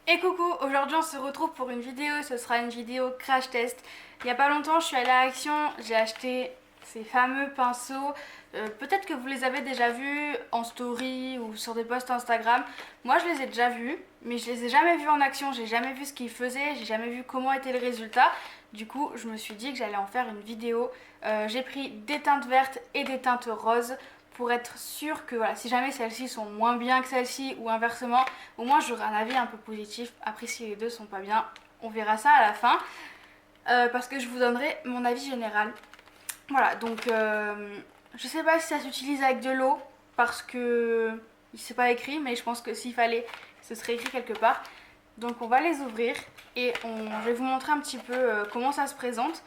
Et coucou, aujourd'hui on se retrouve pour une vidéo, ce sera une vidéo crash test. Il n'y a pas longtemps je suis allée à Action, j'ai acheté ces fameux pinceaux. Peut-être que vous les avez déjà vus en story ou sur des posts Instagram. Moi je les ai déjà vus, mais je les ai jamais vus en action, j'ai jamais vu ce qu'ils faisaient, j'ai jamais vu comment était le résultat. Du coup je me suis dit que j'allais en faire une vidéo. J'ai pris des teintes vertes et des teintes roses pour être sûre que voilà, si jamais celles-ci sont moins bien que celles-ci ou inversement, au moins j'aurai un avis un peu positif. Après si les deux sont pas bien, on verra ça à la fin. Parce que je vous donnerai mon avis général. Voilà, donc je sais pas si ça s'utilise avec de l'eau parce que c'est pas écrit, mais je pense que s'il fallait, ce serait écrit quelque part. Donc on va les ouvrir et je vais vous montrer un petit peu comment ça se présente.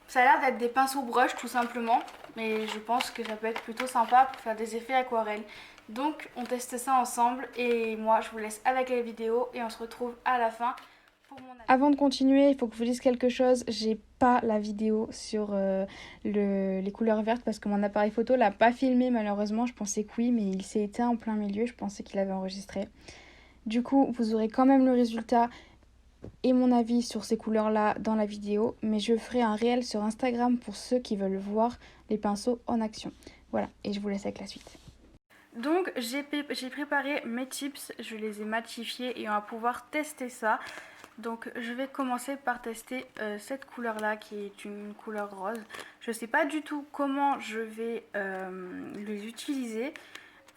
Ça a l'air d'être des pinceaux brush tout simplement, mais je pense que ça peut être plutôt sympa pour faire des effets aquarelles. Donc on teste ça ensemble et moi je vous laisse avec la vidéo et on se retrouve à la fin pour mon avis. Avant de continuer, il faut que je vous dise quelque chose. J'ai pas la vidéo sur les couleurs vertes parce que mon appareil photo l'a pas filmé malheureusement. Je pensais que oui, mais il s'est éteint en plein milieu. Je pensais qu'il avait enregistré. Du coup, vous aurez quand même le résultat et mon avis sur ces couleurs-là dans la vidéo, mais je ferai un réel sur Instagram pour ceux qui veulent voir les pinceaux en action. Voilà, et je vous laisse avec la suite. Donc j'ai préparé mes tips, je les ai matifiés et on va pouvoir tester ça. Donc je vais commencer par tester cette couleur là qui est une couleur rose. Je sais pas du tout comment je vais les utiliser.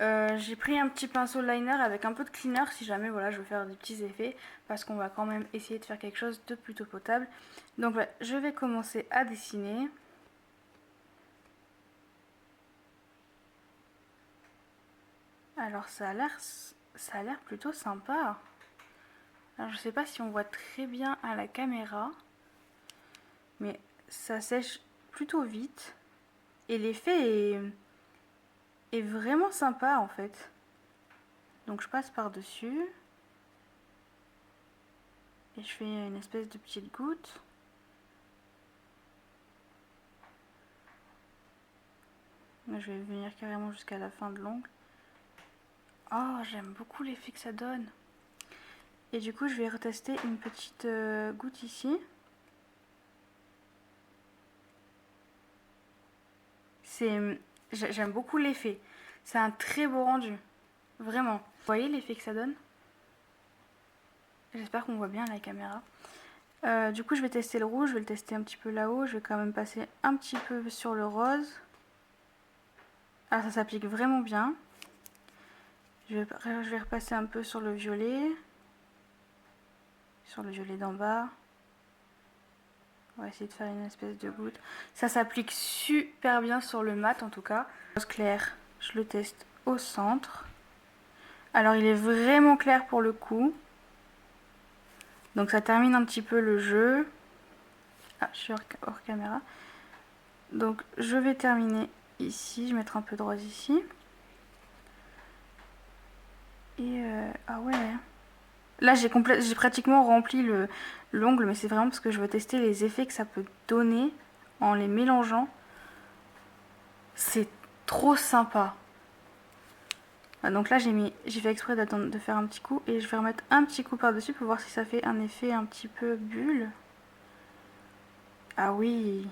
J'ai pris un petit pinceau liner avec un peu de cleaner si jamais voilà, je veux faire des petits effets parce qu'on va quand même essayer de faire quelque chose de plutôt potable. Donc voilà, je vais commencer à dessiner. Alors ça a l'air plutôt sympa. Alors je sais pas si on voit très bien à la caméra, mais ça sèche plutôt vite et l'effet est vraiment sympa en fait. Donc je passe par-dessus et je fais une espèce de petite goutte. Je vais venir carrément jusqu'à la fin de l'ongle. Oh, j'aime beaucoup l'effet que ça donne. Et du coup, je vais retester une petite goutte ici. J'aime beaucoup l'effet. C'est un très beau rendu. Vraiment. Vous voyez l'effet que ça donne? J'espère qu'on voit bien à la caméra. Du coup, je vais tester le rouge. Je vais le tester un petit peu là-haut. Je vais quand même passer un petit peu sur le rose. Ah, ça s'applique vraiment bien. Je vais repasser un peu sur le violet. Sur le violet d'en bas. On va essayer de faire une espèce de goutte. Ça s'applique super bien sur le mat en tout cas. Rose clair, je le teste au centre. Alors il est vraiment clair pour le coup. Donc ça termine un petit peu le jeu. Ah, je suis hors caméra. Donc je vais terminer ici. Je vais mettre un peu de rose ici. Et ah ouais. Là j'ai pratiquement rempli l'ongle, mais c'est vraiment parce que je veux tester les effets que ça peut donner en les mélangeant. C'est trop sympa. Donc là j'ai fait exprès d'attendre de faire un petit coup et je vais remettre un petit coup par dessus pour voir si ça fait un effet un petit peu bulle. Ah oui,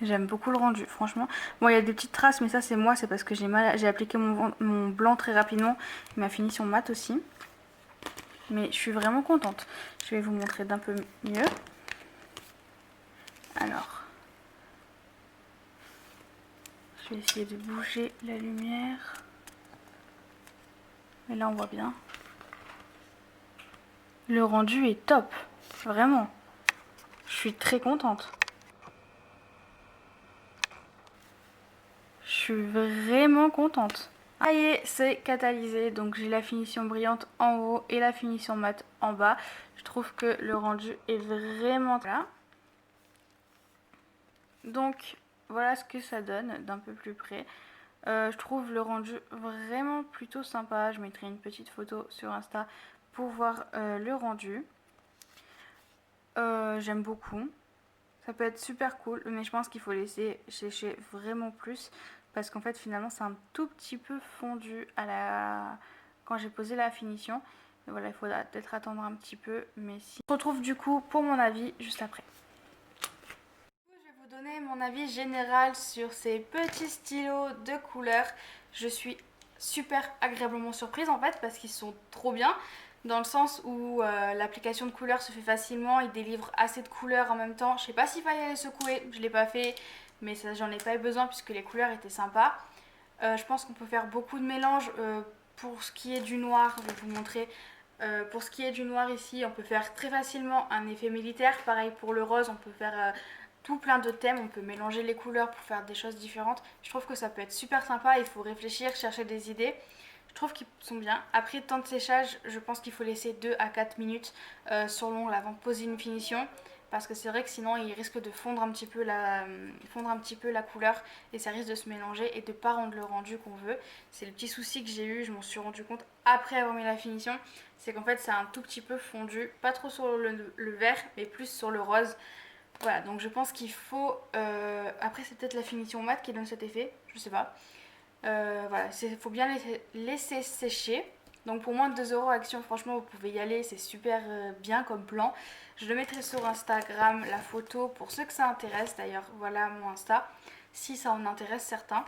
j'aime beaucoup le rendu franchement. Bon, il y a des petites traces mais ça c'est moi, c'est parce que j'ai appliqué mon blanc très rapidement et ma finition mat aussi. Mais je suis vraiment contente. Je vais vous montrer d'un peu mieux. Alors, je vais essayer de bouger la lumière. Mais là on voit bien. Le rendu est top, vraiment. Je suis très contente. Je suis vraiment contente. Ça y est, c'est catalysé. Donc j'ai la finition brillante en haut et la finition mat en bas. Je trouve que le rendu est vraiment là. Donc voilà ce que ça donne d'un peu plus près. Je trouve le rendu vraiment plutôt sympa. Je mettrai une petite photo sur Insta pour voir le rendu. J'aime beaucoup. Ça peut être super cool, mais je pense qu'il faut laisser sécher vraiment plus parce qu'en fait finalement c'est un tout petit peu fondu quand j'ai posé la finition. Mais voilà, il faudra peut-être attendre un petit peu, mais si. On se retrouve du coup pour mon avis juste après. Je vais vous donner mon avis général sur ces petits stylos de couleur. Je suis super agréablement surprise en fait parce qu'ils sont trop bien dans le sens où l'application de couleurs se fait facilement, il délivre assez de couleurs en même temps. Je sais pas s'il fallait les secouer, je l'ai pas fait, mais ça j'en ai pas eu besoin puisque les couleurs étaient sympas. Je pense qu'on peut faire beaucoup de mélanges. Pour ce qui est du noir, je vais vous montrer. Pour ce qui est du noir ici, on peut faire très facilement un effet militaire. Pareil pour le rose, on peut faire tout plein de thèmes. On peut mélanger les couleurs pour faire des choses différentes. Je trouve que ça peut être super sympa. Il faut réfléchir, chercher des idées. Je trouve qu'ils sont bien. Après temps de séchage, je pense qu'il faut laisser 2 à 4 minutes sur l'ongle avant de poser une finition. Parce que c'est vrai que sinon il risque de fondre un petit peu la couleur et ça risque de se mélanger et de ne pas rendre le rendu qu'on veut. C'est le petit souci que j'ai eu, je m'en suis rendu compte après avoir mis la finition, c'est qu'en fait c'est un tout petit peu fondu, pas trop sur le vert mais plus sur le rose. Voilà, donc je pense qu'il faut... après c'est peut-être la finition mat qui donne cet effet, je sais pas. Voilà, il faut bien laisser sécher. Donc pour moins de 2 € Action, franchement vous pouvez y aller, c'est super bien comme plan. Je le mettrai sur Instagram, la photo, pour ceux que ça intéresse. D'ailleurs, voilà mon Insta, si ça en intéresse certains.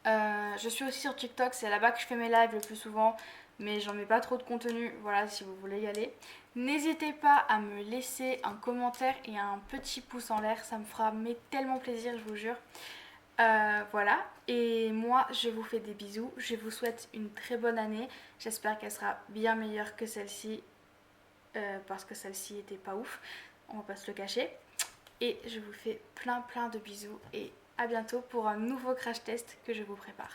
Je suis aussi sur TikTok, c'est là-bas que je fais mes lives le plus souvent, mais j'en mets pas trop de contenu, voilà si vous voulez y aller. N'hésitez pas à me laisser un commentaire et un petit pouce en l'air, ça me fera tellement plaisir, je vous jure. Voilà, et moi je vous fais des bisous, je vous souhaite une très bonne année, j'espère qu'elle sera bien meilleure que celle-ci, parce que celle-ci était pas ouf, on va pas se le cacher. Et je vous fais plein de bisous et à bientôt pour un nouveau crash test que je vous prépare.